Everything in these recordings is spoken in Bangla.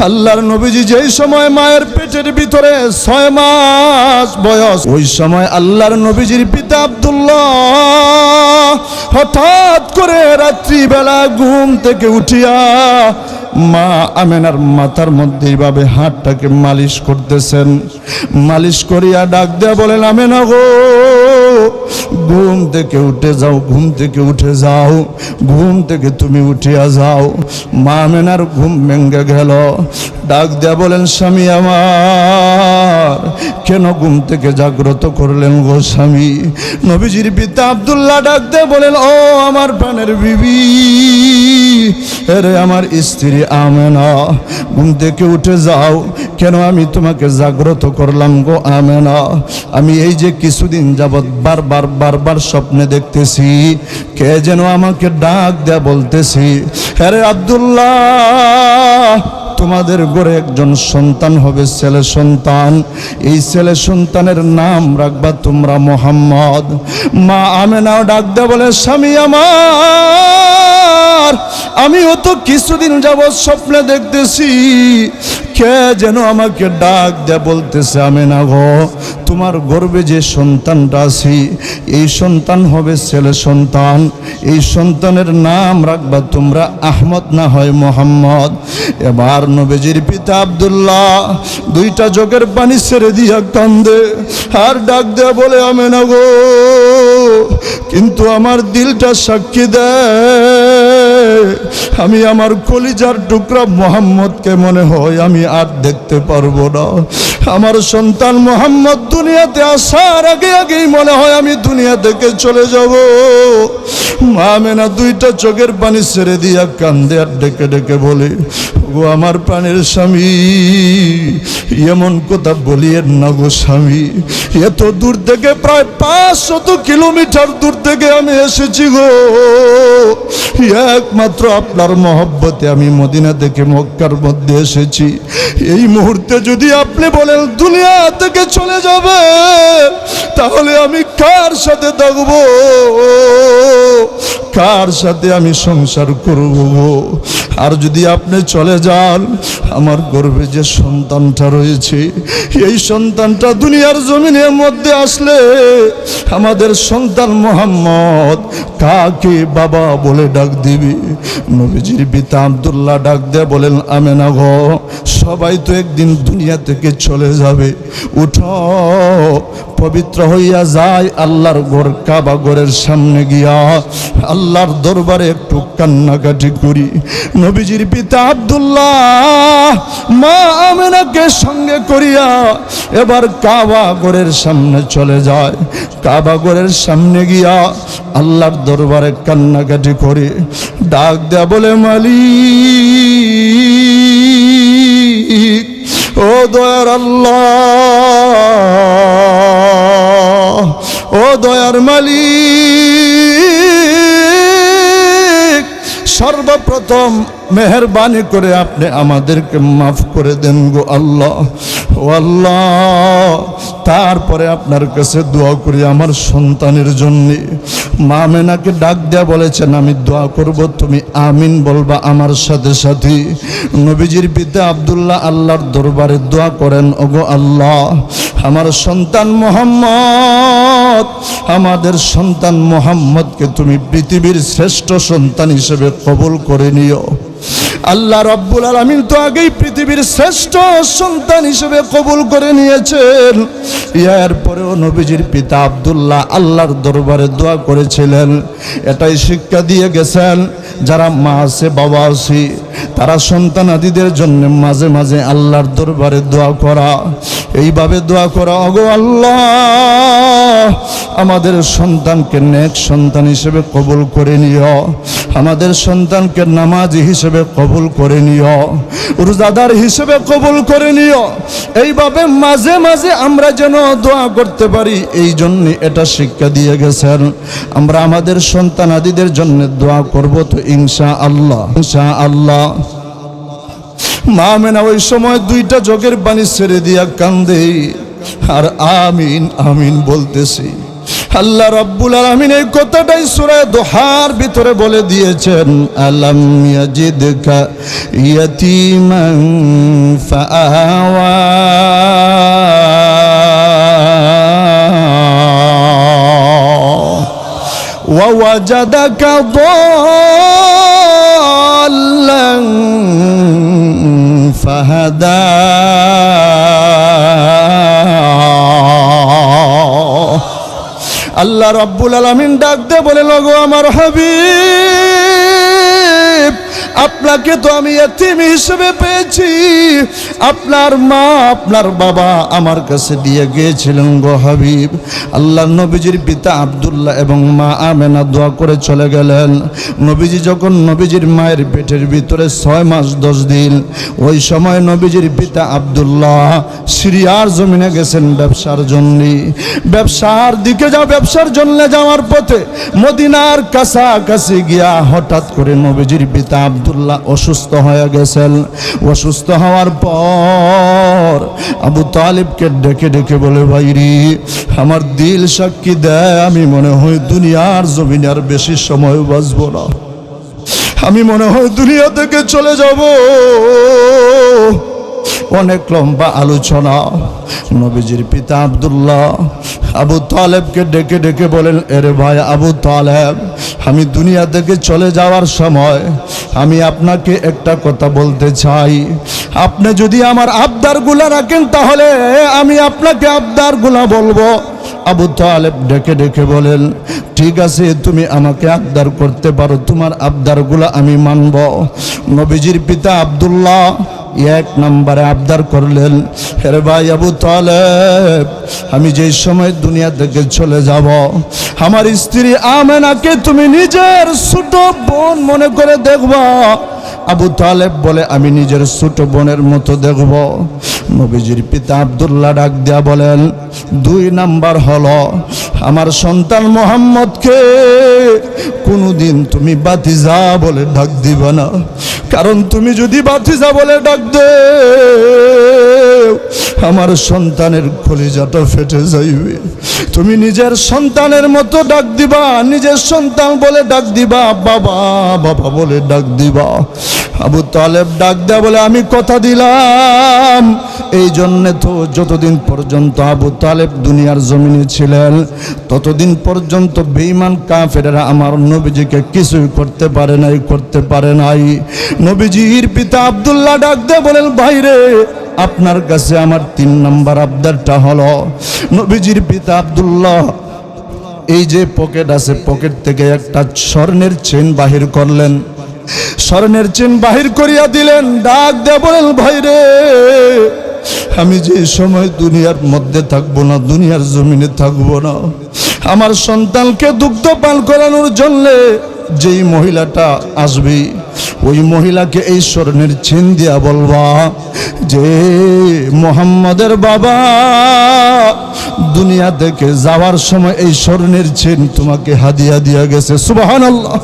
আল্লাহর নবীজি যেই সময় মায়ের পেটের ভিতরে 6 মাস বয়স, ওই সময় আল্লাহর নবীজির পিতা আব্দুল্লাহ হঠাৎ করে রাত্রিবেলা ঘুম থেকে উঠিয়া মা আমেনার মাথার মধ্যে এইভাবে হাতটাকে মালিশ করতেছেন। মালিশ করিয়া ডাক দেয়া বলেন, আমেনা গো, ঘুম থেকে উঠে যাও, ঘুম থেকে উঠে যাও, ঘুম থেকে তুমি উঠিয়া যাও। মা আমেনার ঘুম ভেঙে গেল। ডাক দেয়া বলেন, স্বামী আমার, কেন ঘুম থেকে জাগ্রত করলেন গো স্বামী? নবীজির পিতা আব্দুল্লাহ ডাক দেয়া বলেন, ও আমার প্রাণের বিবি, আরে আমার স্ত্রী আমেনা, ঘুম থেকে উঠে যাও। কেন আমি তোমাকে জাগ্রত করলাম গো আমেনা? আমি এই যে কিছুদিন যাবৎ বারবার স্বপ্নে দেখতেছি, কে যেন আমাকে ডাক দেয়া বলতেছি, আরে আব্দুল্লাহ, তোমাদের ঘরে একজন সন্তান হবে, ছেলে সন্তান। এই ছেলে সন্তানের নাম রাখবা তোমরা মোহাম্মদ। মা আমেনাও ডাক দেয়া বলে, স্বামী আমার, আমিও তো কিছুদিন যাবৎ স্বপ্নে দেখতেছি, কে যেন আমাকে ডাক দেয়া বলতেছে, আমেনা গো, তোমার গর্ভে যে সন্তানটা আছে, এই সন্তান হবে ছেলে সন্তান। এই সন্তানের নাম রাখবা তোমরা আহমদ, না হয় মোহাম্মদ। এবার নবীজির পিতা আব্দুল্লাহ দুইটা চোখের পানি ছেড়ে দিয়া কান্দে আর ডাক দেয়া বলে, আমেনা গো, কিন্তু আমার দিলটা সাক্ষী দেয়, আমি আমার কলিজার টুকরা মোহাম্মদকে মনে হয় আমি আর দেখতে পারবো না। আমার সন্তান মোহাম্মদ দুনিয়াতে আসার আগেই মনে হয় আমি দুনিয়া থেকে চলে যাব। মা আমেনা দুইটা চোখের পানি ছেড়ে দিয়া কান্দে আর ডেকে ডেকে বলে, ও আমার প্রাণের স্বামী, এমন কথা বলিয়েন না গো স্বামী, এত দূর থেকে প্রায় 500 কিলোমিটার দূর থেকে আমি এসেছি গো, একমাত্র আপনার মহব্বতে আমি মদিনা থেকে মক্কার মধ্যে এসেছি। এই মুহূর্তে যদি আপনি বলেন দুনিয়া থেকে চলে যাবে, তাহলে আমি কার সাথে থাকবো, কার সাথে আমি সংসার করব? আর যদি আপনি চলে যান, আমার গর্ভে যে সন্তানটা রয়েছে, এই সন্তানটা দুনিয়ার জমিনের মধ্যে আসলে আমাদের সন্তান মোহাম্মদ কাকে বাবা বলে ডাক দিবে? নবীজির পিতা আব্দুল্লাহ ডাক দেয়া বলেন, আমেনা গো, সবাই তো একদিন দুনিয়া থেকে চলে যাবে, উঠো, পবিত্র হইয়া যায় আল্লাহর ঘর কাবা ঘরের সামনে গিয়া আল্লাহর দরবারে একটু কান্নাকাটি করি। নবীজির পিতা আব্দুল্লাহ মা আমেনাকে সঙ্গে করিয়া এবার কাবা ঘরের সামনে চলে যায়। কাবা ঘরের সামনে গিয়া আল্লাহর দরবারে কান্নাকাটি করে ডাক দেয়া বলে, মালিক, ও দয়ার আল্লাহ, ও দয়ার মালিক, সর্বপ্রথম মেহরবানি করে আপনি আমাদেরকে মাফ করে দেন গো আল্লাহ। ও আল্লাহ, তারপরে আপনার কাছে দোয়া করি আমার সন্তানের জন্য। মা আমেনাকে ডাক দেয়া বলেছেন, আমি দোয়া করব, তুমি আমিন বলবা আমার সাথে সাথে। নবীজির পিতা আব্দুল্লাহ আল্লাহর দরবারে দোয়া করেন, ওগো আল্লাহ, আমার সন্তান মোহাম্মদ, আমাদের সন্তান মোহাম্মদকে তুমি পৃথিবীর শ্রেষ্ঠ সন্তান হিসেবে কবুল করে নিও। আল্লাহ রাব্বুল আলামিন তো আগেই পৃথিবীর শ্রেষ্ঠ সন্তান হিসেবে কবুল করে নিয়েছেন। এরপরেও নবীজির পিতা আব্দুল্লাহ আল্লাহর দরবারে দোয়া করেছিলেন, এটাই শিক্ষা দিয়ে গেছেন, যারা মা আছে বাবা আছে তারা সন্তানাদিদের জন্য মাঝে মাঝে আল্লাহর দরবারে দোয়া করা, এইভাবে দোয়া করা, ওগো আল্লাহ, আমাদের সন্তানকে নেক সন্তান হিসেবে কবুল করে নিও, আমাদের সন্তানকে নামাজি হিসেবে কবুল করে নিও, রোজাদার হিসেবে কবুল করে নিও। এইভাবে মাঝে মাঝে আমরা যেন দোয়া করতে পারি, এই জন্য এটা শিক্ষা দিয়ে গেছেন। আমরা আমাদের সন্তানাদিদের জন্য দোয়া করব তো ইনশাআল্লাহ, ইনশাআল্লাহ। মা আমেনা ওই সময় দুইটা চোখের পানি ছেড়ে দিয়া কান্দে আর আমিন আমিন বলতেছি। আল্লাহ রাব্বুল আলামিন এই কথাটাই সূরা দুহার ভিতরে বলে দিয়েছেন, আলাম ইয়াজিদকা ইয়াতীমান فآوى ووجدك ضالا فهدى আল্লাহ রাব্বুল আলামিন ডাক দিয়ে বলে, লগো আমার হাবিব, আপনাকে তো আমি এতিম হিসেবে পেয়েছি, আপনার মা আপনার বাবা আমার কাছে দিয়ে গিয়েছিলেন গো হাবিব। আল্লাহ নবীজির পিতা আব্দুল্লাহ এবং মা আমেনা দোয়া করে চলে গেলেন। নবীজি যখন নবীজির মায়ের পেটের ভিতরে 6 মাস 10 দিন, ওই সময় নবীজির পিতা আব্দুল্লাহ সিরিয়ার জমিনে গেছেন ব্যবসার জন্য। ব্যবসার দিকে ব্যবসার জন্য যাওয়ার পথে মদিনার কাছাকাছি গিয়া হঠাৎ করে নবীজির পিতা আব্দুল্লাহ অসুস্থ হয়ে গেছেন। অসুস্থ হওয়ার পর আবু তালিবকে ডেকে ডেকে বলে, ভাইরি আমার দিল সাক্ষী দেয় আমি মনে হয় দুনিয়ার জমিনে আর বেশি সময় বাঁচব না, আমি মনে হয় দুনিয়া থেকে চলে যাব। অনেক লম্বা আলোচনা। নবীজির পিতা আব্দুল্লাহ আবু তালেবকে ডেকে ডেকে বলেন, এরে ভাই আবু তালেব, আমি দুনিয়া থেকে চলে যাওয়ার সময় আমি আপনাকে একটা কথা বলতে চাই। আপনি যদি আমার আবদারগুলা রাখেন তাহলে আমি আপনাকে আবদারগুলা বলবো। আবু তালেব ডেকে ডেকে বলেন, ঠিক আছে তুমি আমাকে আবদার করতে পারো, তোমার আবদারগুলা আমি মানব। নবীজির পিতা আব্দুল্লাহ 1 নম্বরে আবদার করলেন, হে ভাই আবু তালেব, আমি যেই সময় দুনিয়া থেকে চলে যাব আমার স্ত্রী আমেনাকে তুমি নিজের ছোট বোন মনে করে দেখবা। আবু তালেব বলে, আমি নিজের ছোট বোনের মতো দেখব। নবীজির পিতা আব্দুল্লাহ ডাক দিয়া বলেন, 2 নাম্বার হলো আমার সন্তান মোহাম্মদকে কোনোদিন তুমি বাতিজা বলে ডাক দিবা না, কারণ তুমি যদি বাতিজা বলে ডাক দে আমার সন্তানের কলিজাটা ফেটে যাইবে। তুমি নিজের সন্তানের মতো ডাক দিবা, নিজের সন্তান বলে ডাক দিবা, বাবা বাবা বলে ডাক দিবা। আবু তালেব ডাক দেয়া বলে, আমি কথা দিলাম। এই জন্যে তো যতদিন পর্যন্ত আবু তালেব দুনিয়ার জমিনে ছিলেন ততদিন পর্যন্ত বেঈমান কাফেররা আমার নবীজিকে কিছুই করতে পারে নাই। নবীজির পিতা আব্দুল্লাহ ডাক দেয়া বলেন, ভাইরে আপনার কাছে আমার 3 নাম্বার আবদারটা হলো, নবীজির পিতা আব্দুল্লাহ এই যে পকেট আছে, পকেট থেকে একটা স্বর্ণের চেন বাহির করলেন। স্বর্ণের চেন বাহির করিয়া দিলেন, ডাক দেয়া বলেন, ভাইরে আমি যে সময় দুনিয়ার মধ্যে থাকবো না, দুনিয়ার জমিনে থাকবো না, আমার সন্তানকে দুগ্ধ পান করানোর জন্যে যেই মহিলাটা আসবে ওই মহিলাকে এই স্বর্ণের চেন দিয়া বলবা যে মোহাম্মদের বাবা দুনিয়া থেকে যাওয়ার সময় এই স্বর্ণের চেন তোমাকে হাদিয়া দিয়া গেছে। সুবহানাল্লাহ।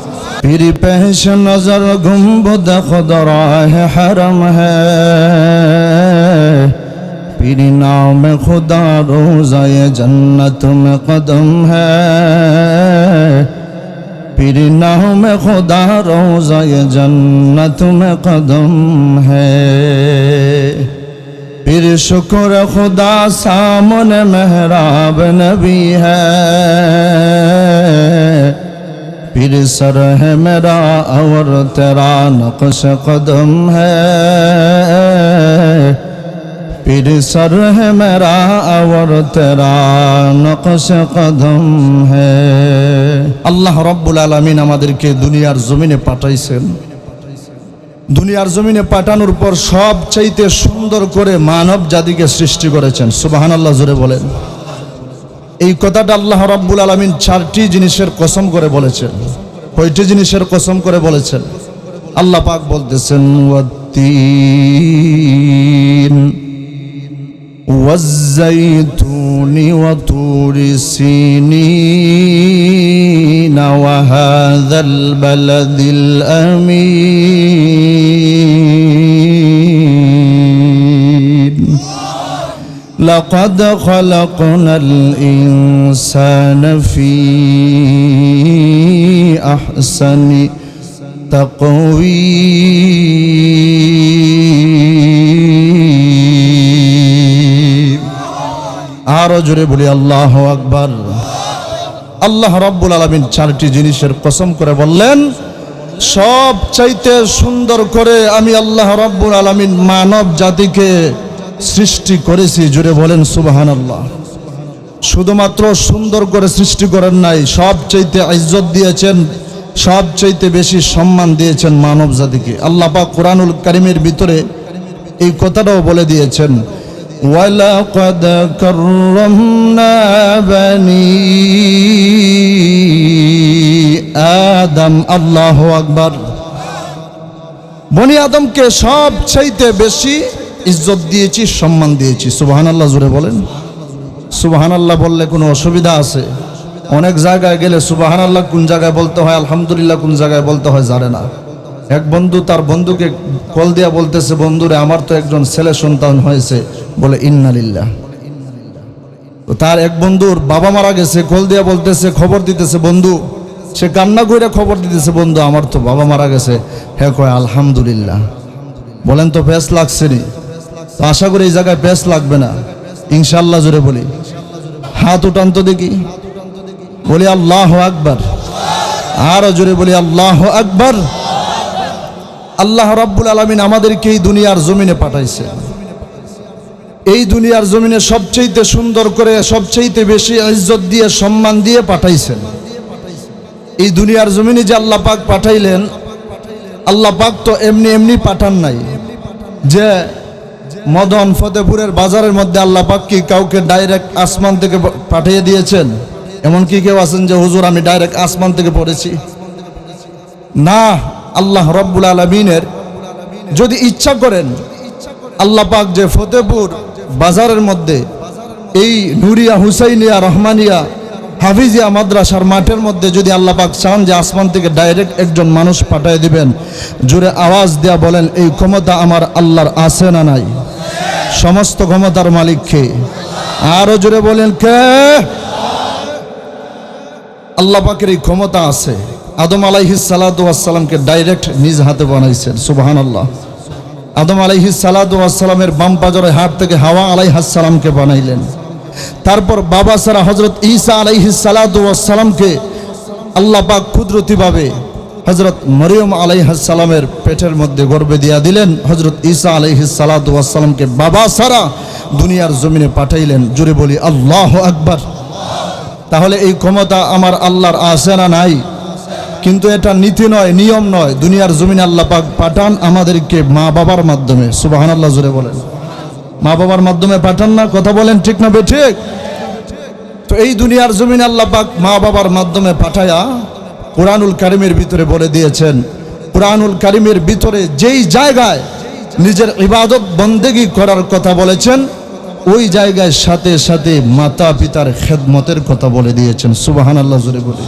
पीरी पेश नजर गुंबद खुदरा है हरम है, पीरी नाव में खुदा रोज़ाए जन्नत में कदम है, पीरी नाव में खुदा रोज़ाए जन्नत में कदम है। पीर शुक्र खुदा सामने मेहराब नबी है, पीर सर है मेरा और तेरा नक्श कदम है, पीर सर है मेरा और तेरा नक्श कदम है। আল্লাহ রব্বুল আলামিন আমাদেরকে দুনিয়ার জমিনে পাঠাইছেন। দুনিয়ার জমিনে পাঠানোর পর সবচাইতে সুন্দর করে মানব জাতিকে সৃষ্টি করেছেন। সুবহানাল্লাহ জোরে বলেন। এই কথাটা আল্লাহ রাব্বুল আলামিন 4টি জিনিসের কসম করে বলেছেন। কয়টি জিনিসের কসম করে বলেছেন? আল্লাহ পাক বলতেছেন, ওয়াত্তিন ওয়াজ্জাইতুনি ওয়া তুরি সিনিন ওয়া হাযাল বালাদিল আমিন। لقد خلقنا الإنسان في أحسن تقويم আরো জোরে বলি আল্লাহু আকবার। আল্লাহ রাব্বুল আলামিন চারটি জিনিসের কসম করে বললেন, সব চাইতে সুন্দর করে আমি আল্লাহ রাব্বুল আলামিন মানব জাতিকে সৃষ্টি করেছি। জোরে বলেন সুবহানাল্লাহ। শুধুমাত্র সুন্দর করে সৃষ্টি করেন নাই, সব চাইতে ইজ্জত দিয়েছেন, সব চাইতে বেশি সম্মান দিয়েছেন মানব জাতিকে। আল্লাহ পাক কোরআনুল কারীমের ভিতরে এই কথাটাও বলে দিয়েছেন, ওয়ালাকাদ কাররামনা বানি আদম। আল্লাহু আকবার। বনি আদমকে সব চাইতে বেশি ইজ্জত দিয়েছি, সম্মান দিয়েছি। সুবহানাল্লাহ জোরে বলেন। সুবহানাল্লাহ বললে কোনো অসুবিধা আছে? অনেক জায়গায় গেলে সুবহানাল্লাহ কোন জায়গায় বলতে হয়, আলহামদুলিল্লাহ কোন জায়গায় বলতে হয় জানে না। এক বন্ধু তার বন্ধুকে কল দিয়া বলতেছে, বন্ধুরে আমার তো একজন ছেলে সন্তান হয়েছে, বলে ইন্নালিল্লাহ। তো তার এক বন্ধুর বাবা মারা গেছে, কল দিয়া বলতেছে, খবর দিতেছে বন্ধু, সে কান্না করে খবর দিতেছে, বন্ধু আমার তো বাবা মারা গেছে। হ্যাঁ কয় আলহামদুলিল্লাহ। বলেন তো পেস লাগছে নি? তো আশা করি এই জায়গায় পেস লাগবে না ইনশাআল্লাহ। জোরে বলি, হাত উঠান তো দেখি, বলি আল্লাহু আকবার। আরো জোরে বলি আল্লাহু আকবার। আল্লাহ রাব্বুল আলামিন আমাদেরকে এই দুনিয়ার জমিনে পাঠাইছে। এই দুনিয়ার জমিনে সবচেয়ে সুন্দর করে, সবচেয়ে বেশি ইজ্জত দিয়ে, সম্মান দিয়ে পাঠাইছেন। এই দুনিয়ার জমিনে যে আল্লাহ পাক পাঠাইলেন, আল্লাহ পাক তো এমনি এমনি পাঠান নাই যে মদন ফতেপুরের বাজারের মধ্যে আল্লাহ পাক কি কাউকে ডাইরেক্ট আসমান থেকে পাঠিয়ে দিয়েছেন? এমন কি কেউ আছেন যে হুজুর আমি ডাইরেক্ট আসমান থেকে পড়েছি? না, আল্লাহ রাব্বুল আলামিনের যদি ইচ্ছা করেন, আল্লাহ পাক যে ফতেপুর বাজারের মধ্যে এই নুরিয়া হুসাইনিয়া রহমানিয়া হাফিজিয়া মাদ্রাসার মাঠের মধ্যে যদি আল্লাহ পাক চান যে আসমান থেকে ডাইরেক্ট একজন মানুষ পাঠিয়ে দিবেন, জোরে আওয়াজ দেয়া বলেন এই ক্ষমতা আমার আল্লাহর আছে না নাই? সমস্ত ক্ষমতার মালিক কে? আরো জোরে বলেন কে? আল্লাহ পাকের এই ক্ষমতা আছে। আদম আলাইহিস সালাতু ওয়াস সালামকে ডাইরেক্ট নিজ হাতে বানাইছেন। সুবহানাল্লাহ। আদম আলাইহিস সালাতু ওয়াস সালামের বাম পাজরের হাত থেকে হাওয়া আলাইহিস সালামকে বানাইলেন। তারপর বাবা সারা হযরত ঈসা আলাইহিস সালাতু ওয়াস সালামকে আল্লাহ পাক কুদরতিভাবে হযরত মরিয়ম আলাইহিস সালামের পেটের মধ্যে গর্ভে দিয়া দিলেন। হযরত ঈসা আলাইহিস সালাতু ওয়াস সালামকে বাবা সারা দুনিয়ার জমিনে পাঠাইলেন। জোরে বলি আল্লাহু আকবার। তাহলে এই ক্ষমতা আমার আল্লাহর আছে না নাই? কিন্তু এটা নীতি নয়, নিয়ম নয়। দুনিয়ার জমিনে আল্লাহ পাক পাঠান আমাদেরকে মা বাবার মাধ্যমে। সুবহানাল্লাহ জোরে বলেন। মা বাবার মাধ্যমে পাঠান না? কথা বলেন ঠিক না বেঠিক? তো এই দুনিয়ার জমিনে আল্লাহ পাক মা বাবার মাধ্যমে পাঠায়া কোরআনুল কারীমের ভিতরে বলে দিয়েছেন, কোরআনুল কারীমের ভিতরে যেই জায়গায় নিজের ইবাদত বন্দেগী করার কথা বলেছেন, ওই জায়গায় সাথে সাথে মাতা পিতার খেদমতের কথা বলে দিয়েছেন। সুবহানাল্লাহ জোরে বলি।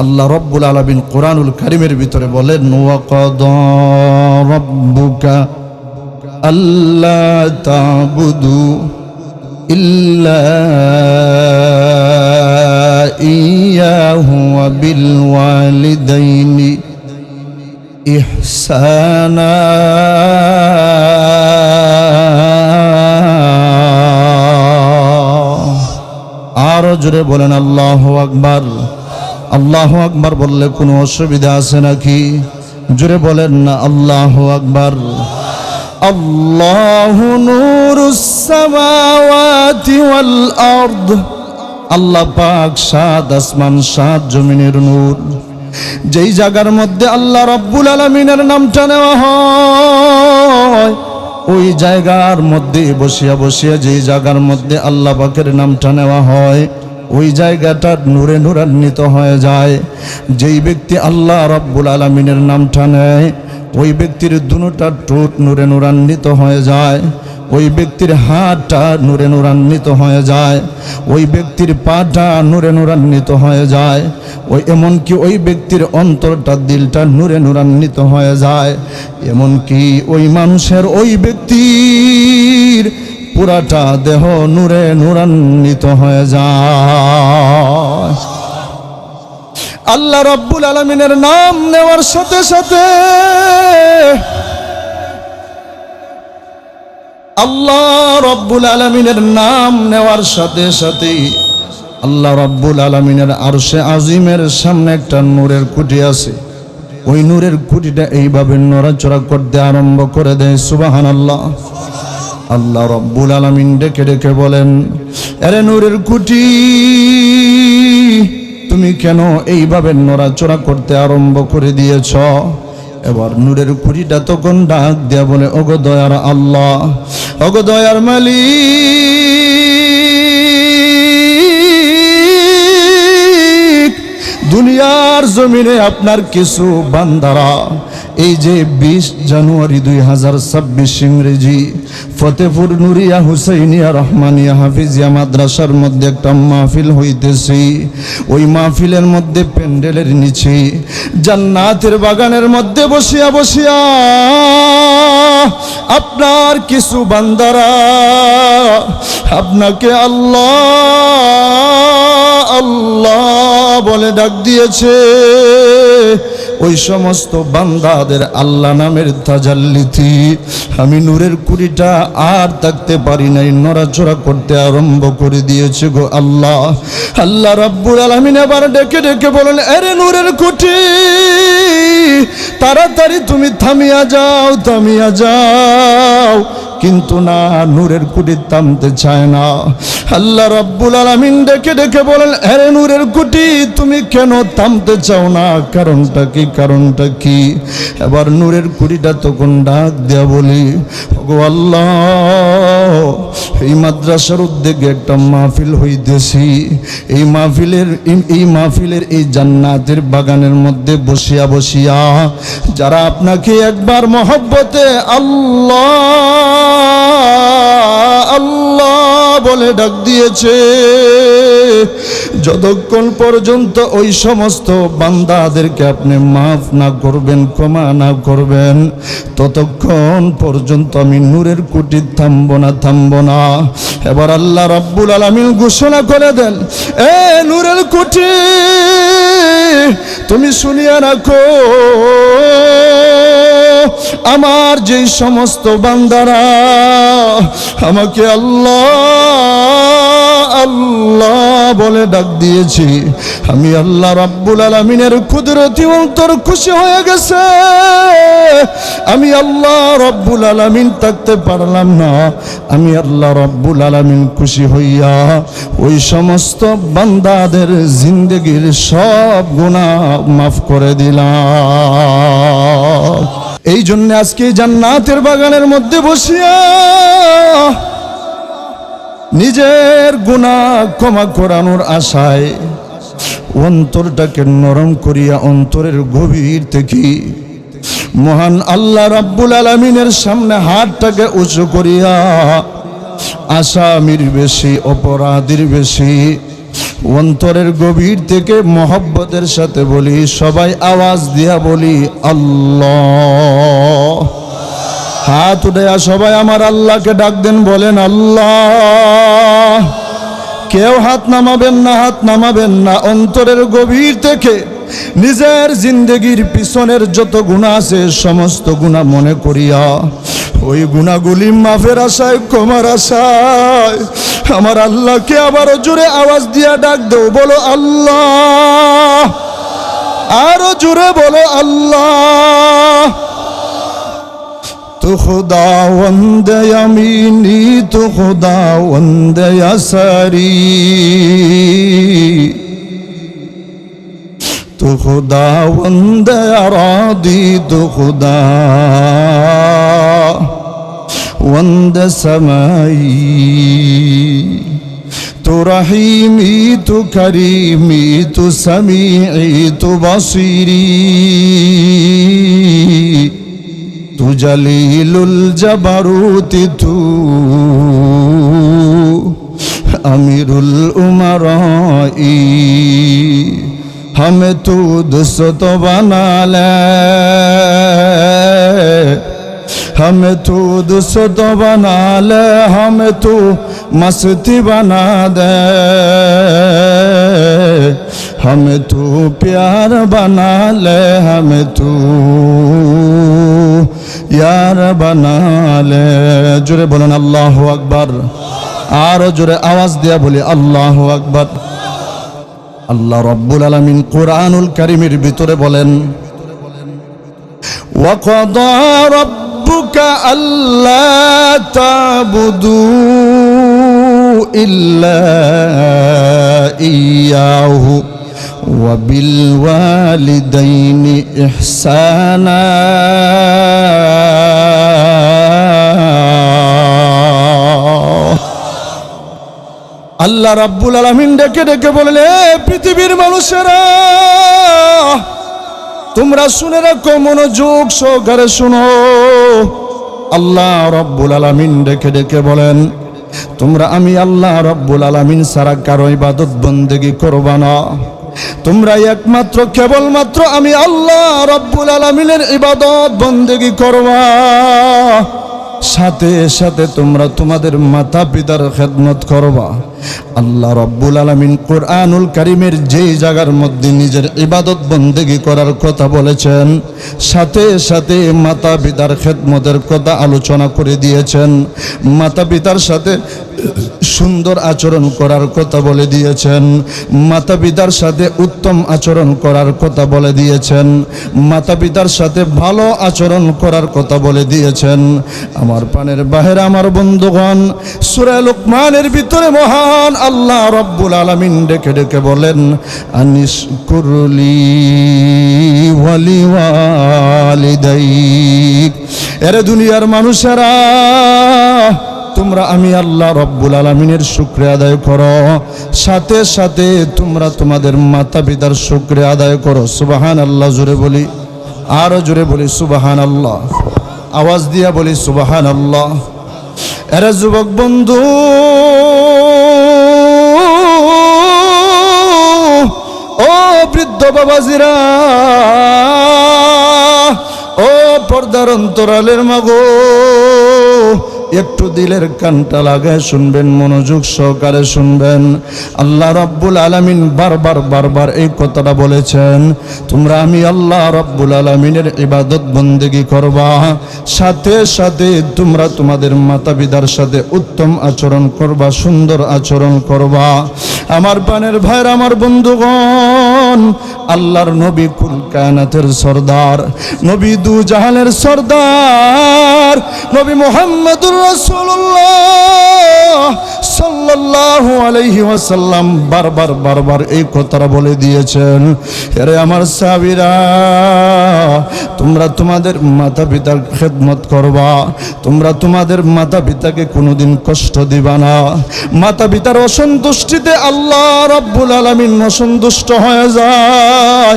আল্লাহ রাব্বুল আলামিন কোরআনুল কারীমের ভিতরে বলেন, ওয়াকাদা রাব্বুকা আল্লা তা'বুদু ইল্লা ইয়াহু ওয়া বিল ওয়ালিদাইনি ইহসানা। আরো জোরে বলেন আল্লাহু আকবার। আল্লাহু আকবার বললে কোনো অসুবিধা আছে নাকি? জোরে বলেন না আল্লাহু আকবার। আল্লাহু নূরুস সামাওয়াতি ওয়াল আরদ। আল্লাহ পাক সাত আসমান সাত জমিনের নূর। যেই জায়গার মধ্যে আল্লাহ রাব্বুল আলামিনের নামটা নেওয়া হয়, ওই জায়গার মধ্যে বসিয়া বসিয়া যেই জায়গার মধ্যে আল্লাহ পাকের নামটা নেওয়া হয়, ওই জায়গাটা নূরে নূরান্বিত হয়ে যায়। যেই ব্যক্তি আল্লাহ রাব্বুল আলামিনের নামটা নেয়, ওই ব্যক্তির দুটা ঠোঁট নূরে নূরান্বিত হয়ে যায়, ওই ব্যক্তির হাতটা নূরে নূরান্বিত হয়ে যায়, ওই ব্যক্তির পাটা নূরে নূরান্বিত হয়ে যায়, ওই এমনকি ওই ব্যক্তির অন্তরটা দিলটা নূরে নূরান্বিত হয়ে যায়। এমনকি ওই মানুষের ওই ব্যক্তির পুরাটা দেহ নূরে নূরান্বিত হয়ে যায়। আল্লাহ রাব্বুল আলামিনের নাম নেওয়ার সাথে সাথে আল্লাহ রব্বুল আলামিনের নাম নেওয়ার সাথে সাথেই আল্লাহ রব্বুল আলামিনের আরশে আজিমের সামনে একটা নূরের কুটি আছে। ওই নূরের কুটিটা এইভাবে নড়াচড়া করতে আরম্ভ করে দেয়। সুবহানাল্লাহ। আল্লাহ রব্বুল আলামিন ডেকে ডেকে বলেন, আরে নূরের কুটি, তুমি কেন এইভাবে নড়াচড়া করতে আরম্ভ করে দিয়েছ? এবার নূরের কুটিটা তখন ডাক দেয়া বলে, ওগো দয়ার আল্লাহ, ওগো দয়ার মালিক, দুনিয়ার জমিনে আপনার কিছু বান্দারা এই যে 20 জানুয়ারি 2026 ইংরেজি ফতেপুর নুরিয়া হুসাইনিয়া রহমানিয়া হাফিজিয়া মাদ্রাসার মধ্যে একটা মাহফিল হইতেছে। ওই মাহফিলের মধ্যে প্যান্ডেলের নিচে জান্নাতের বাগানের মধ্যে বসিয়া বসিয়া আপনার কিছু বান্দারা আপনাকে আল্লাহ আল্লাহ বলে ডাক দিয়েছে। ওই সমস্ত বান্দাদের আল্লাহ নামের তাজাল্লিতে আমি নূরের কুড়িটা আর থাকতে পারি নাই, নড়াচড়া করতে আরম্ভ করে দিয়েছে গো আল্লাহ। আল্লাহ রাব্বুল আলামিন এবার ডেকে ডেকে বলেন, আরে নূরের কুটি, তাড়াতাড়ি তুমি থামিয়া যাও, থামিয়া যাও। কিন্তু না, নূরের কুটি থামতে চায় না। আল্লাহ রাব্বুল আলামিন ডেকে ডেকে বলেন, আরে নূরের কুটি, তুমি কেন থামতে চাও না? কারণটা কি? কারণটা কি? এবার নূরের কুটিটা তখন ডাক দেয়া বলি, ওগো আল্লাহ, এই মাদ্রাসার উদ্যোগে একটা মাহফিল হইতেছি। এই মাহফিলের এই জান্নাতের বাগানের মধ্যে বসিয়া বসিয়া যারা আপনাকে একবার মহব্বতে আল্লাহ আল্লাহ বলে ডাক দিয়েছে, যতক্ষণ পর্যন্ত ওই সমস্ত বান্দাদেরকে আপনি মাফ না করবেন, ক্ষমা না করবেন, ততক্ষণ পর্যন্ত আমি নূরের কুটি থামব না, থামব না। এবার আল্লাহ রাব্বুল আলামিন ঘোষণা করে দেন, এ নূরের কুটি, তুমি শুনিয়া রাখো, আমার যেই সমস্ত বান্দারা আমাকে আল্লাহ আল্লাহ বলে ডাক দিয়েছি, আমি আল্লাহ রাব্বুল আলামিনের কুদরতি অন্তর খুশি হয়ে গেছে। আমি আল্লাহ রাব্বুল আলামিন থাকতে পারলাম না, আমি আল্লাহ রাব্বুল আলামিন খুশি হইয়া ওই সমস্ত বান্দাদের জিন্দেগির সব গুনাহ মাফ করে দিলাম। এই জন্য আজকে জান্নাতের বাগানের মধ্যে বসিয়া নিজের গুনাহ ক্ষমা করানোর আশায় অন্তরটাকে নরম করিয়া অন্তরের গভীর থেকে মহান আল্লাহ রাব্বুল আলামিনের সামনে হাতটাকে উঁচু করিয়া আসামির বেশি, অপরাধীর বেশি, অন্তরের গভীর থেকে মহব্বতের সাথে বলি, সবাই আওয়াজ দিয়া বলি আল্লাহ। হাত উঠাইয়া সবাই আমার আল্লাহকে ডাক দেন, বলেন আল্লাহ। কেউ হাত নামাবেন না, হাত নামাবেন না। অন্তরের গভীর থেকে নিজের জিন্দগির পিছনের যত গুনাহ আছে সমস্ত গুনাহ মনে করিয়া ওই গুনাহগুলি মাফের আশায়, ক্ষমার আশায় আমার আল্লাহকে আবারও জোরে আওয়াজ দিয়া ডাক দেও, বলো আল্লাহ। আরো জোরে বলো আল্লাহ। تو خداوند یمینی، تو خداوند یساری، تو خداوند ارادی، تو خداوند سمائی، تو رحیمی، تو کریمی، تو سمیعی، تو بصیری، تو جلیل الجبروت، تو امیر الامرائی، ہمیں تو دوست بنا لے، ہمیں تو دوست بنا لے، ہمیں تو مستی بنا دے، ہمیں تو پیار بنا لے، ہمیں تو ইয়া রাব্বানা লে। জোরে বলেন আল্লাহু আকবার। আরো জোরে আওয়াজ দিয়া বলি আল্লাহু আকবার। আল্লাহ রাব্বুল আলামিন কোরআনুল কারীমের ভিতরে বলেন, ওয়া ক্বাদা রাব্বুকা আল্লা তা'বুদু ইল্লা ইয়্যাহু ওয়া বিল ওয়ালিদাইনি ইহসানা। আল্লাহ রাব্বুল আলামিন ডেকে ডেকে বললেন, এ পৃথিবীর মানুষেরা, তোমরা শুনে রাখো, মনোযোগ সহকারে শুনো। আল্লাহ রাব্বুল আলামিন ডেকে ডেকে বলেন, তোমরা আমি আল্লাহ রাব্বুল আলামিন ছাড়া কারো ইবাদত বন্দেগী করবা না। তোমরা একমাত্র কেবলমাত্র আমি আল্লাহ রাব্বুল আলামিনের ইবাদত বন্দেগী করবা। সাথে সাথে তোমরা তোমাদের মাতা পিতার খেদমত করবা। আল্লাহ রাব্বুল আলামিন কোরআনুল কারীমের যেই জায়গার মধ্যে নিজের ইবাদত বন্দেগী করার কথা বলেছেন, সাথে সাথে মাতা পিতার খেদমতের কথা আলোচনা করে দিয়েছেন। মাতা পিতার সাথে সুন্দর আচরণ করার কথা বলে দিয়েছেন। মাতা পিতার সাথে উত্তম আচরণ করার কথা বলে দিয়েছেন। মাতা পিতার সাথে ভালো আচরণ করার কথা বলে দিয়েছেন। আমার পানের বাহিরে আমার বন্ধুগণ, সূরা লুকমানের ভিতরে মহান আল্লাহ রাব্বুল আলামিন ডেকে ডেকে বলেন, আনিশকুরলি ওয়ালি ওয়ালিদাইক। এরে দুনিয়ার মানুষেরা, তোমরা আমি আল্লাহ রাব্বুল আলামিনের শুকরিয়া আদায় করো, সাথে সাথে তোমরা তোমাদের মাতা পিতার শুকরিয়া আদায় করো। সুবহানাল্লাহ। জোরে বলি, আরো জোরে বলি সুবহানাল্লাহ। আওয়াজ দিয়া বলি সুবহানাল্লাহ। এরে যুবক বন্ধু, ও বৃদ্ধ বাবাজিরা, ও পর্দার অন্তরালের মাগো, একটু দিলের কানটা লাগায় শুনবেন, মনোযোগ সহকারে শুনবেন। আল্লাহ রাব্বুল আলামিন বারবার এই কথাটা বলেছেন, তোমরা আমি আল্লাহ রাব্বুল আলামিনের ইবাদত বন্দেগী করবা, সাথে সাথে তোমরা তোমাদের মাতা পিতার সাথে উত্তম আচরণ করবা, সুন্দর আচরণ করবা। আমার প্রাণের ভাইরা, আমার বন্ধুগণ, আল্লাহর নবী কুল কায়নাতের সরদার, নবী দু জাহানের সরদার, নবী মুহাম্মদুর রাসূলুল্লাহ সাল্লাল্লাহু আলাইহি ওয়াসাল্লাম বারবার এই কথাটা বলে দিয়েছেন, আরে আমার সাহাবীরা, তোমরা তোমাদের মাতা পিতার খেদমত করবা, তোমরা তোমাদের মাতা পিতাকে কোনোদিন কষ্ট দিবা না। মাতা পিতার অসন্তুষ্টিতে আল্লাহ রাব্বুল আলামিন অসন্তুষ্ট হয়ে যায়,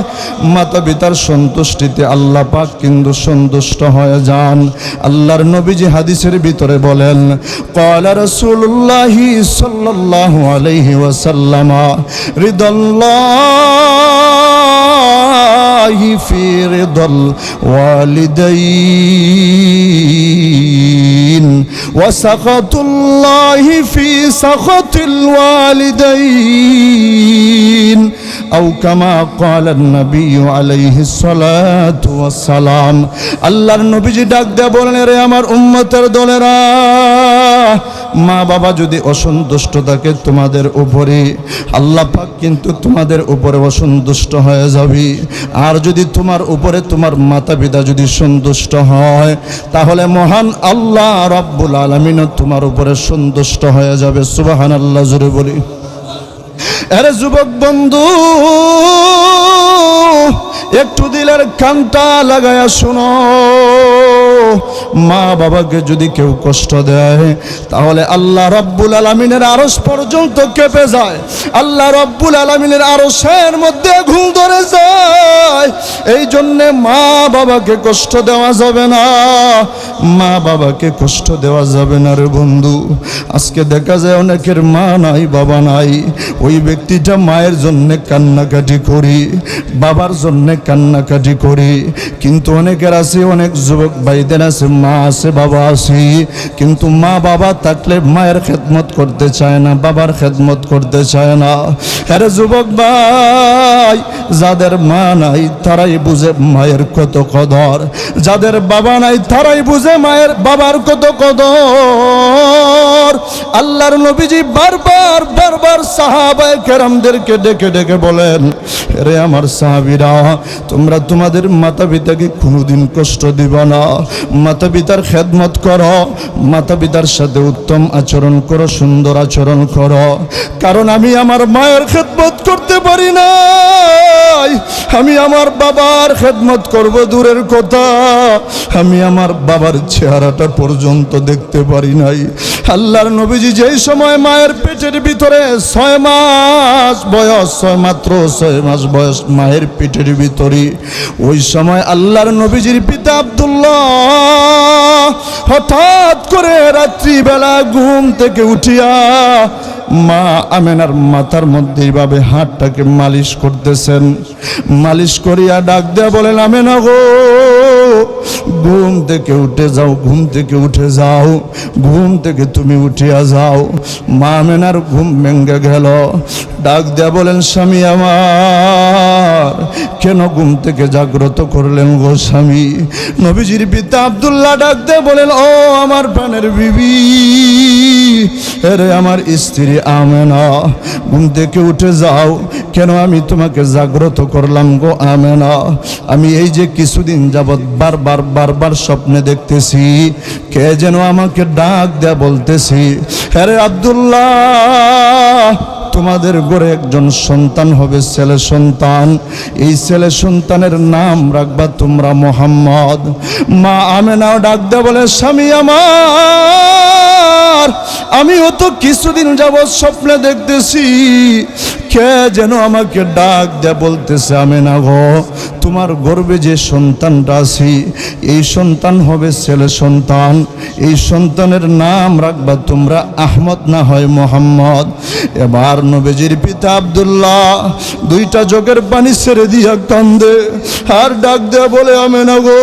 মাতা পিতার সন্তুষ্টিতে আল্লাহ পাক কিন্তু সন্তুষ্ট হয়ে যান। আল্লাহর নবীজি হাদিসের ভিতরে বলেন, ক্বালা রাসূলুল্লাহি সাল্লাল্লাহু আলাইহি ওয়াসাল্লাম, রিদাল্লাহি ফি রিদাল ওয়ালিদাইন ওয়া সাখাতুল্লাহি ফি সাখাতিল ওয়ালিদাইন আও কামা ক্বালা নবী আলাইহিস সালাতু ওয়াস সালাম। আল্লাহর নবীজি ডাক দেয়া বলেন, রে আমার উম্মতের দলেরা, মা বাবা যদি অসন্তুষ্ট থাকে তোমাদের উপরে, আল্লাহ পাক কিন্তু তোমাদের উপরে অসন্তুষ্ট হয়ে যাবে। আর যদি তোমার উপরে তোমার মাতা পিতা যদি সন্তুষ্ট হয়, তাহলে মহান আল্লাহ রাব্বুল আলামিন তোমার উপরে সন্তুষ্ট হয়ে যাবে। সুবহানাল্লাহ। জোরে বলি। আরে যুবক বন্ধু, একটু দিলের কানটা লাগায়া শোনো। মা বাবাকে যদি কেউ কষ্ট দেয়, তাহলে আল্লাহ রাব্বুল আলামিনের আরশ পর্যন্ত কেঁপে যায়, আল্লাহ রাব্বুল আলামিনের আরশের মধ্যে ঘুম ধরে যায়। এই জন্যে মা বাবাকে কষ্ট দেওয়া যাবে না, মা বাবাকে কষ্ট দেওয়া যাবে না রে বন্ধু। আজকে দেখা যায় অনেকের মা নাই, বাবা নাই, ওই ব্যক্তিটা মায়ের জন্য কান্নাকাটি করি, বাবার জন্য কান্নাকাটি করি, কিন্তু অনেকের আছে, অনেক যুবক ভাইদের আছে, মা আছে, বাবা আছে, কিন্তু মা বাবা থাকলে মায়ের খেদমত করতে চায় না, বাবার খেদমত করতে চায় না। আরে যুবক ভাই, যাদের মা নাই তারাই বুঝে মায়ের কত কদর, যাদের বাবা নাই তারাই বুঝে মায়ের বাবার কত কদর। আল্লাহর নবীজি বারবার বারবার সাহাবায়ে কেরামদেরকে ডেকে ডেকে বলেন, রে আমার সাহাবীরা, তোমরা তোমাদের মাতা পিতাকে কোনোদিন কষ্ট দিবা না, মাতা পিতার খেদমত করো, মাতা পিতার সাথে উত্তম আচরণ করো, সুন্দর আচরণ করো। কারণ আমি আমার মায়ের খেদমত করতে পারি না, আমি আমার বাবার খেদমত করব দূরের কথা, আমি আমার বাবার চেহারাটা পর্যন্ত দেখতে পারি নাই। আল্লাহর নবীজি যেই সময় মায়ের পেটের ভিতরে 6 মাস বয়স, মাত্র 6 মাস বয়স মায়ের পেটের ভিতরে, ওই সময় আল্লাহর নবীজির পিতা আব্দুল্লাহ হঠাৎ করে রাত্রিবেলা ঘুম থেকে উঠিয়া মা আমেনার মাথার মধ্যে এইভাবে হাতটাকে মালিশ করতেছেন। মালিশ করিয়া ডাক দেয়া বলেন, আমেনা গো, ঘুম থেকে উঠে যাও, ঘুম থেকে উঠে যাও, ঘুম থেকে তুমি উঠিয়া যাও। মা আমেনার ঘুম ভেঙে গেল। ডাক দেয়া বলেন, স্বামী আমার, কেন ঘুম থেকে জাগ্রত করলেন গো স্বামী? নবীজির পিতা আব্দুল্লাহ ডাক দেয়া বলেন, ও আমার প্রাণের বিবি, আরে আমার স্ত্রী আমেনা, ঘুম থেকে উঠে যাও। কেন আমি তোমাকে জাগ্রত করলাম গো আমেনা? আমি এই যে কিছুদিন যাবৎ বারবার বারবার স্বপ্নে দেখতেছি, কে যেন আমাকে ডাক দেয়া বলতেছি, আরে আব্দুল্লাহ, তোমাদের ঘরে একজন সন্তান হবে, ছেলে সন্তান। এই ছেলে সন্তানের নাম রাখবা তোমরা মোহাম্মদ। মা আমেনাও ডাক দেয়া বলে, স্বামী আমার, আমিও তো কিছুদিন যাবৎ স্বপ্নে দেখতেছি, কে যেন আমাকে ডাক দেয়া বলতেছে, আমেনা গো, তোমার গর্ভে যে সন্তানটা আছে, এই সন্তান হবে ছেলে সন্তান। এই সন্তানের নাম রাখবা তোমরা আহমদ, না হয় মোহাম্মদ। এবার নবীজির পিতা আব্দুল্লাহ 2টা চোখের পানি ছেড়ে দিয়া কান্দে আর ডাক দেয়া বলে, আমেনা গো,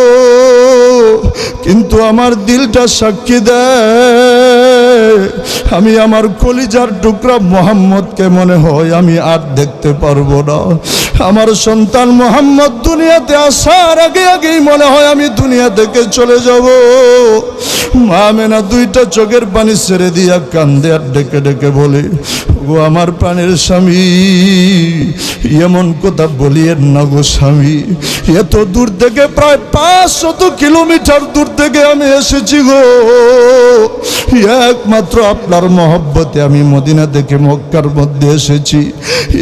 কিন্তু আমার দিলটা সাক্ষী দেয়, আমি আমার কলিজার টুকরা মোহাম্মদকে মনে হয় আমি আর দেখতে পারবো না। আমার সন্তান মোহাম্মদ দুনিয়াতে আসার আগে আগেই মনে হয় আমি দুনিয়া থেকে চলে যাব। মা আমেনা 2টা চোখের পানি ছেড়ে দিয়া কান্দে আর ডেকে ডেকে বলে, গো আমার প্রাণের স্বামী, এমন কথা বলিয়েন না গো স্বামী, এত দূর থেকে প্রায় 500 কিলোমিটার দূর থেকে আমি এসেছি গো, একমাত্র আপনার মহব্বতে আমি মদিনা থেকে মক্কার মধ্যে এসেছি।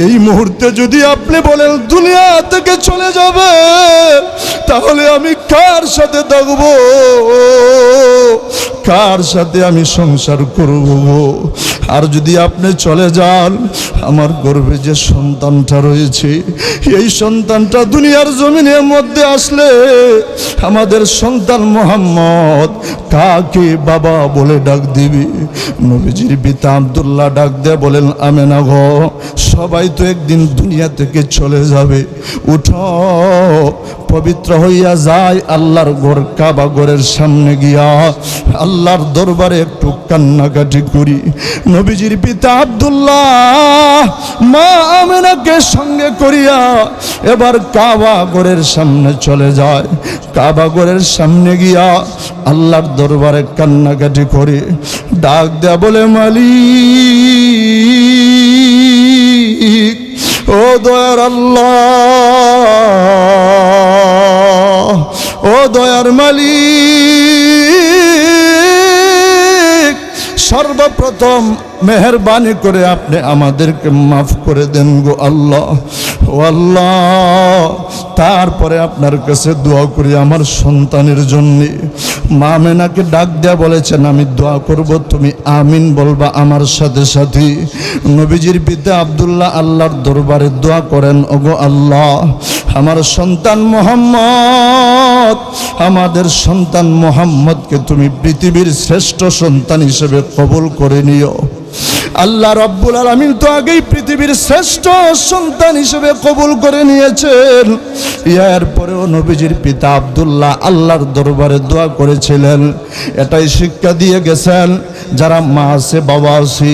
এই মুহূর্তে যদি আপনি বলেন দুনিয়া থেকে চলে যাবে, তাহলে আমি কার সাথে থাকবো, কার সাথে আমি সংসার করব? আর যদি আপনি চলে যান, আমার গর্ভে যে সন্তানটা রয়েছে, এই সন্তানটা দুনিয়ার জমিনের মধ্যে আসলে আমাদের সন্তান মোহাম্মদ কাকে বাবা বলে ডাক দিবে? নবীজির পিতা আব্দুল্লাহ ডাক দেয়া বলেন, আমেনা গো, সবাই তো একদিন দুনিয়া থেকে চলে যাবে, উঠো, পবিত্র হইয়া যায় আল্লাহর ঘর কাবা ঘরের সামনে গিয়া আল্লাহর দরবারে একটু কান্নাকাটি করি। নবীজির পিতা আব্দুল্লাহ মা আমেনাকে সঙ্গে করিয়া এবার কাবা ঘরের সামনে চলে যায়। কাবা ঘরের সামনে গিয়া আল্লাহর দরবারে কান্নাকাটি করে ডাক দেয়া বলে, মালিক, ও দয়ার আল্লাহ, ও দয়ার মালিক, সর্বপ্রথম মেহেরবানি করে আপনি আমাদেরকে মাফ করে দেন গো আল্লাহ। ও আল্লাহ, তারপরে আপনার কাছে দোয়া করি আমার সন্তানের জন্যে। মা আমেনাকে ডাক দেয়া বলেছেন, আমি দোয়া করব, তুমি আমিন বলবা আমার সাথে সাথে। নবীজির পিতা আব্দুল্লাহ আল্লাহর দরবারে দোয়া করেন, ওগো আল্লাহ, আমার সন্তান মোহাম্মদ, আমাদের সন্তান মোহাম্মদকে তুমি পৃথিবীর শ্রেষ্ঠ সন্তান হিসেবে কবুল করে নিও। আল্লাহ রাব্বুল আলামিন তো আগেই পৃথিবীর শ্রেষ্ঠ সন্তান হিসেবে কবুল করে নিয়েছেন। এরপরেও নবীজির পিতা আব্দুল্লাহ আল্লাহর দরবারে দোয়া করেছিলেন। এটাই শিক্ষা দিয়ে গেছেন, যারা মা আছে বাবা আছে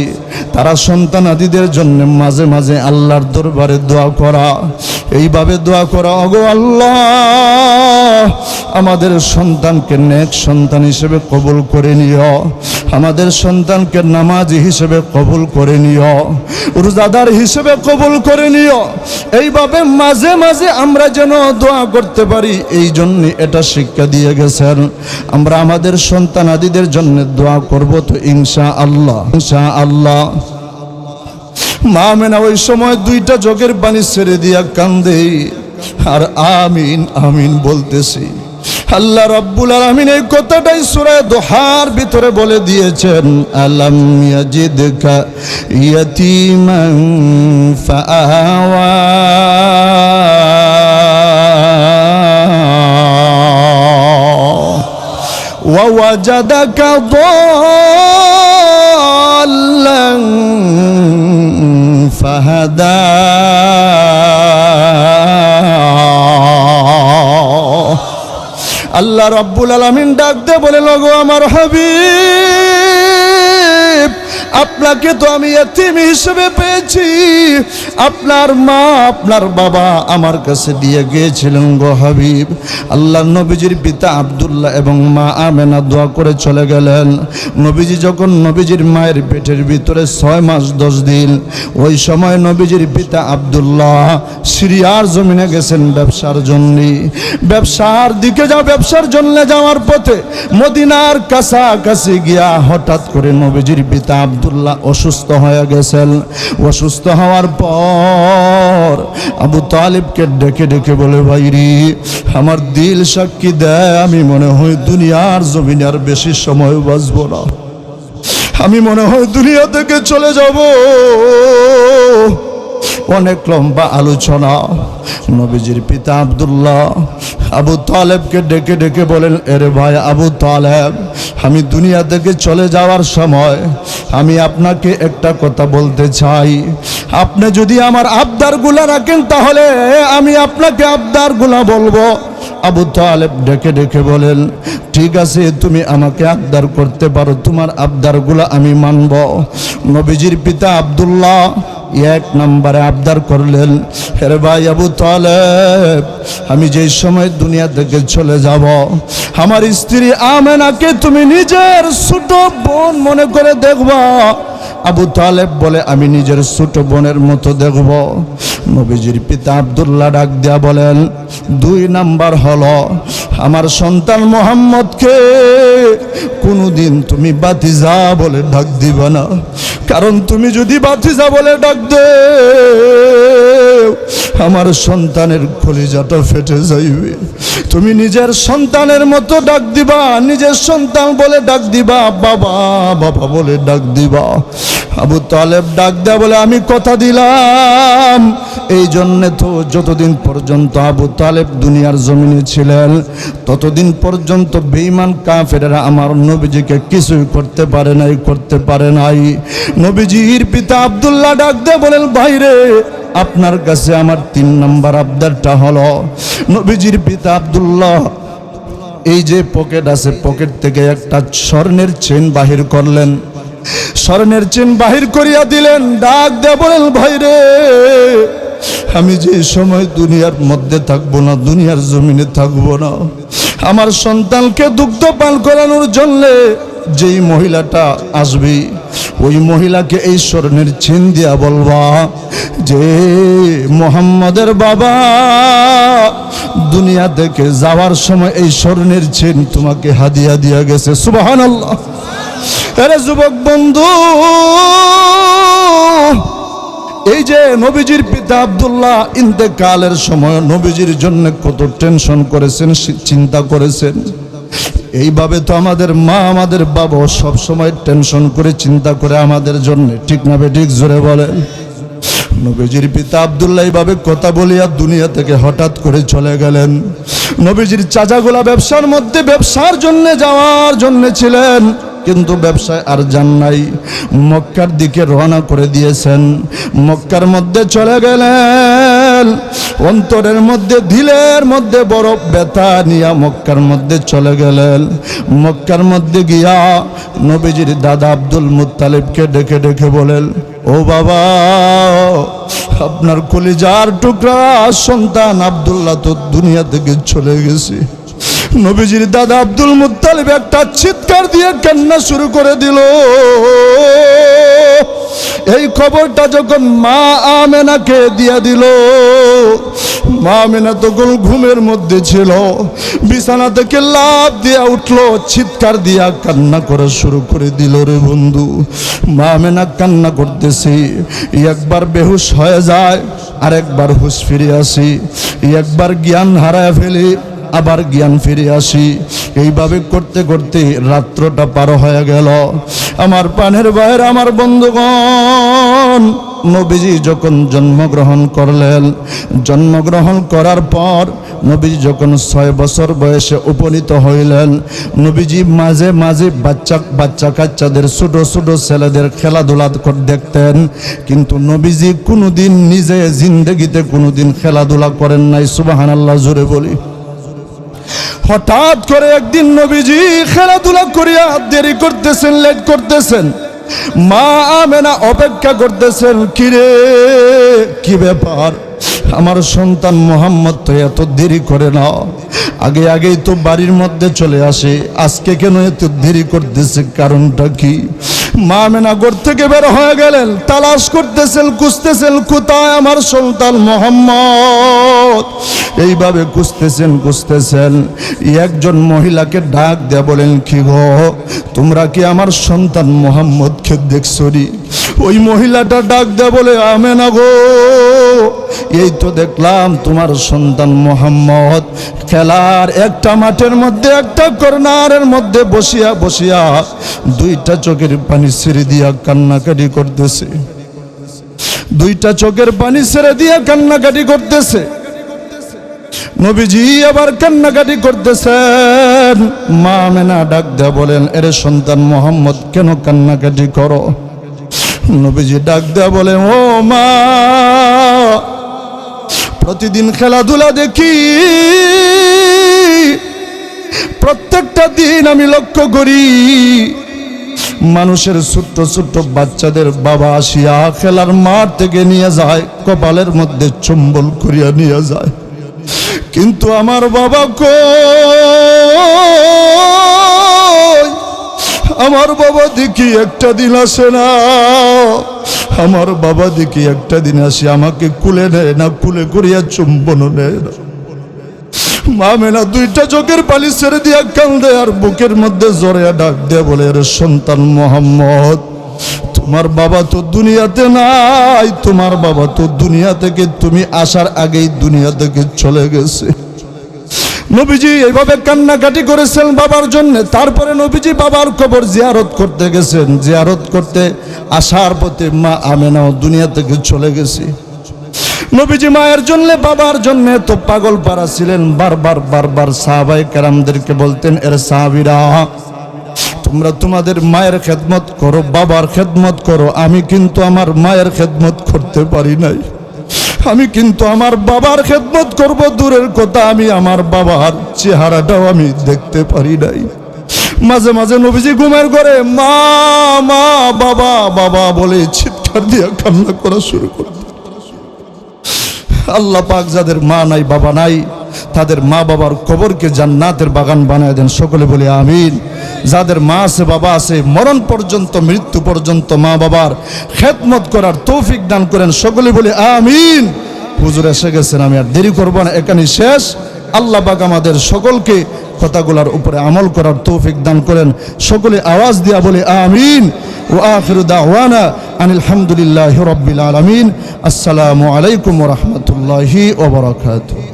তারা সন্তানাদিদের জন্য মাঝে মাঝে আল্লাহর দরবারে দোয়া করা, এইভাবে দোয়া করা, ওগো আল্লাহ আমাদের সন্তানকে নেক সন্তান হিসেবে কবুল করে নিও, আমাদের সন্তানকে নামাজি হিসেবে কবুল করে নিও, রোজাদার হিসেবে কবুল করে নিও। এইভাবে মাঝে মাঝে আমরা যেন দোয়া করতে পারি, এই জন্য এটা শিক্ষা দিয়ে গেছেন। আমরা আমাদের সন্তানাদিদের জন্য দোয়া করব তো ইনশাআল্লাহ, ইনশাআল্লাহ। মা মেনা ওই সময় দুইটা চোখের পানি ছেড়ে দিয়া কান্দে আর আমিন আমিন বলতেছি। আল্লাহ রাব্বুল আলামিন এই কথাটাই সূরা দুহার ভিতরে বলে দিয়েছেন, আলাম ইয়াজিদকা ইয়াতীমান ফাআওয়া ওয়া ওয়াজাদাকা দাল্লান ফাহাদা। আল্লাহ রাব্বুল আলামিন ডাক দে বলে, লগো আমার হাবিব, আপনাকে তো আমি ইতিম হিসেবে পেয়েছি, আপনার মা আপনার বাবা আমার কাছে দিয়ে গিয়েছিলেন গো হাবিব। আল্লাহ নবীজির পিতা আব্দুল্লাহ এবং মা আমেনা দোয়া করে চলে গেলেন। নবীজি যখন নবীজির মায়ের পেটের ভিতরে 6 মাস 10 দিন, ওই সময় নবীজির পিতা আব্দুল্লাহ সিরিয়ার জমিনে গেছেন ব্যবসার জন্য। ব্যবসার দিকে ব্যবসার জন্য যাওয়ার পথে মদিনার কাছাকাছি গিয়া হঠাৎ করে নবীজির পিতা আব্দুল্লাহ অসুস্থ হয়ে গেছেন। অসুস্থ হওয়ার পর আবু তালিবকে ডেকে ডেকে বলে, ভাইরি আমার দিল সাক্ষী দেয় আমি মনে হয় দুনিয়ার জমিনে আর বেশি সময় বাঁচব না, আমি মনে হয় দুনিয়া থেকে চলে যাব। অনেক লম্বা আলোচনা। নবীজির পিতা আব্দুল্লাহ আবু তালেবকে ডেকে ডেকে বলেন, এরে ভাই আবু তালেব, আমি দুনিয়া থেকে চলে যাওয়ার সময় আমি আপনাকে একটা কথা বলতে চাই। আপনি যদি আমার আবদারগুলা রাখেন তাহলে আমি আপনাকে আবদারগুলা বলবো। আবু তালেব ডেকে ডেকে বলেন, ঠিক আছে তুমি আমাকে আবদার করতে পারো, তোমার আবদারগুলা আমি মানব। নবীজির পিতা আব্দুল্লাহ 1 নম্বরে আবদার করলেন, হে ভাই আবু তালেব, আমি যেই সময় দুনিয়া থেকে চলে যাব আমার স্ত্রী আমেনাকে তুমি নিজের ছোট বোন মনে করে দেখবা। আবু তালেব বলে, আমি নিজের ছোট বোনের মতো দেখব। নবীজির পিতা আব্দুল্লাহ ডাক দিয়া বলেন, 2 নাম্বার হলো আমার সন্তান মোহাম্মদকে কোনোদিন তুমি বাতিজা বলে ডাক দিবা না, কারণ তুমি যদি বাতিজা বলে ডাক দে আমার সন্তানের কলিজাটা ফেটে যাইবে। তুমি নিজের সন্তানের মতো ডাক দিবা, নিজের সন্তান বলে ডাক দিবা, বাবা বাবা বলে ডাক দিবা। আবু তালেব ডাক দেয়া বলে, আমি কথা দিলাম। এই জন্যে তো যতদিন পর্যন্ত আবু তালেব দুনিয়ার জমিনে ছিলেন ততদিন পর্যন্ত বেঈমান কাফেররা আমার নবীজিকে কিছুই করতে পারে নাই, করতে পারে নাই। নবীজির পিতা আব্দুল্লাহ ডাক দেয়া বলেন, ভাইরে আপনার কাছে আমার 3 নম্বর আবদারটা হলো, নবীজির পিতা আব্দুল্লাহ এই যে পকেট আছে, পকেট থেকে একটা স্বর্ণের চেন বাহির করলেন। স্বর্ণের চেন বাহির করিয়া দিলেন, ডাক দেয়া বলেন, ভাইরে আমি যে সময় দুনিয়ার মধ্যে থাকবো না, দুনিয়ার জমিনে থাকবো না, আমার সন্তানকে দুগ্ধ পান করানোর জন্য যেই মহিলাটা আসবে ওই মহিলাকে এই স্বর্ণের চেন দিয়া বলবা যে মোহাম্মদের বাবা দুনিয়া থেকে যাওয়ার সময় এই স্বর্ণের চেন তোমাকে হাদিয়া দিয়া গেছে। সুবহানাল্লাহ। আরে যুবক বন্ধু, এই যে নবীজির পিতা আব্দুল্লাহ ইন্তেকালের সময় নবীজির জন্য কত টেনশন করেছেন, চিন্তা করেছেন। এইভাবে তো আমাদের মা আমাদের বাবা সব সময় টেনশন করে চিন্তা করে আমাদের জন্য, ঠিক না বেঠিক? জোরে বলেন। নবীজির পিতা আব্দুল্লাহ এইভাবে কথা বলিয়া দুনিয়া থেকে হঠাৎ করে চলে গেলেন। নবীজির চাচাগুলা ব্যবসার মধ্যে ব্যবসার জন্য যাওয়ার জন্য ছিলেন। কিন্তু ব্যবসায় আর যান নাই। মক্কার দিকে রওনা করে দিয়েছেন। মক্কার মধ্যে চলে গেলেন। অন্তরের মধ্যে দিলের মধ্যে বড় ব্যথা নিয়ে মক্কার মধ্যে চলে গেলেন। মক্কার মধ্যে গিয়া নবীজির দাদা আব্দুল মুত্তালিবকে ডেকে ডেকে বলেন, ও বাবা, আপনার কলিজার টুকরা সন্তান আব্দুল্লাহ তো দুনিয়া থেকে চলে গেছে। নবীজির দাদা আব্দুল মুত্তালিব একটা চিৎকার দিয়ে কান্না শুরু করে দিল। এই খবরটা যখন মা আমেনাকে দিয়ে দিল, মা আমেনা তখন ঘুমের মধ্যে ছিল, বিছানা থেকে লাফ দিয়ে উঠলো, চিৎকার দিয়া কান্না করা শুরু করে দিল। রে বন্ধু, মা আমেনা কান্না করতেছি, একবার বেহুশ হয়ে যায়, আরেকবার হুঁশ ফিরে আসি, একবার জ্ঞান হারায় ফেলি, আবার জ্ঞান ফিরে আসি। এইভাবে করতে করতে রাত্রটা পার হয়ে গেল। আমার পানের ভাইয়ের, আমার বন্ধুগণ, নবীজি যখন জন্মগ্রহণ করলেন, জন্মগ্রহণ করার পর নবীজি যখন 6 বছর বয়সে উপনীত হইলেন, নবীজি মাঝে মাঝে বাচ্চা কাচ্চাদের ছোট ছোট ছেলেদের খেলাধুলা দেখতেন, কিন্তু নবীজি কোনোদিন নিজে জিন্দেগিতে কোনোদিন খেলাধুলা করেন নাই। সুবহানাল্লাহ, জোরে বলি। হঠাৎ করে একদিন নবীজি খেলাধুলা করিয়া দেরি করতেছেন, লেট করতেছেন। মা আমেনা অপেক্ষা করতেছেন, কিরে কি ব্যাপার, আমার সন্তান মোহাম্মদ তো এত দেরি করে না, আগে আগেই তো বাড়ির মধ্যে চলে আসে, আজকে কেন এত দেরি করতেছে, কারণটা কি? মা আমেনা ঘর থেকে বের হয়ে গেলেন, তালাশ করতেছেন, খুঁজতেছেন, কোথায় আমার সন্তান মোহাম্মদ। এইভাবে খুঁজতেছেন। একজন মহিলাকে ডাক দেয়া বলেন, কি গো, তোমরা কি আমার সন্তান মোহাম্মদকে দেখছো নি? ওই মহিলাটা ডাক দেয়া বলে, আমেনা গো, এই তো দেখলাম তোমার সন্তান মোহাম্মদ খেলার একটা মাঠের মধ্যে একটা কর্নারের মধ্যে বসিয়া বসিয়া দুইটা চোখের পানি ছেড়ে দিয়া কান্নাকাটি করতেছে, দুইটা চোখের পানি ছেড়ে দিয়া কান্নাকাটি করতেছে। নবীজি আবার কান্নাকাটি করতেছেন। মা আমেনা ডাক দেয়া বলেন, এরে সন্তান মোহাম্মদ, কেন কান্নাকাটি করো? নবীজি ডাক দেয়া বলেন, ও মা, প্রতিদিন খেলাধুলা দেখি, প্রত্যেকটা দিন আমি লক্ষ্য করি মানুষের ছোট্ট ছোট্ট বাচ্চাদের বাবা আসিয়া খেলার মাঠ থেকে নিয়ে যায়, কপালের মধ্যে চুম্বল করিয়া নিয়ে যায়, কিন্তু আমার বাবা কই? আমার বাবা দেখি একটা দিন আসে না, আমার বাবা দেখি একটা দিন আসে, আমাকে কুলে নেয় না, কুলে করিয়া চুম্বন নেয় না। মা আমেনা দুইটা চোখের পানি ছেড়ে দিয়া কান্দে, আর বুকের মধ্যে জড়িয়ে ডাক দেয়া বলে, এর সন্তান মোহাম্মদ, তোমার বাবা তো দুনিয়াতে নাই, তোমার বাবা তো দুনিয়া থেকে তুমি আসার আগেই দুনিয়া থেকে চলে গেছে। নবীজি এইভাবে কান্নাকাটি করেছেন বাবার জন্য। তারপরে নবীজি বাবার কবর জিয়ারত করতে গেছেন। জিয়ারত করতে আসার পথে মা আমেনাও দুনিয়া থেকে চলে গেছে। নবীজি মায়ের জন্য, বাবার জন্য তো পাগল পারা ছিলেন। বারবার সাহাবায়ে কেরামদেরকে বলতেন, এর সাহাবীরা, তোমরা তোমাদের মায়ের খেদমত করো, বাবার খেদমত করো, আমি কিন্তু আমার মায়ের খেদমত করতে পারি নাই, আমি কিন্তু আমার বাবার খেদমত করব দূরের কথা, আমি আমার বাবার চেহারাটাও আমি দেখতে পারি নাই। মাঝে মাঝে নবীজি ঘুমের ঘরে মা মা বাবা বাবা বলে চিৎকার দিয়ে কান্না করা শুরু করে। আল্লাহ পাক যাদের মা নাই বাবা নাই তাদের মা বাবার কবরকে জান্নাতের বাগান বানায় দেন, সকলে বলে আমিন। যাদের মা আছে বাবা আছে, মরণ পর্যন্ত, মৃত্যু পর্যন্ত মা বাবার খেদমত করার তৌফিক দান করেন, সকলে বলে আমিন। হুজুর এসে গেছেন, আমি আর দেরি করব না, এখানে শেষ। আল্লাহ পাক আমাদের সকলকে কথাগুলোর উপরে আমল করার তৌফিক দান করেন, সকলে আওয়াজ দিয়া বলে আমিন। ওয়া আখিরু দাওয়ানা আনিল হামদুলিল্লাহি রাব্বিল আলামিন। আসসালামু আলাইকুম ওয়া রাহমাতুল্লাহি ওয়া বারাকাতুহু।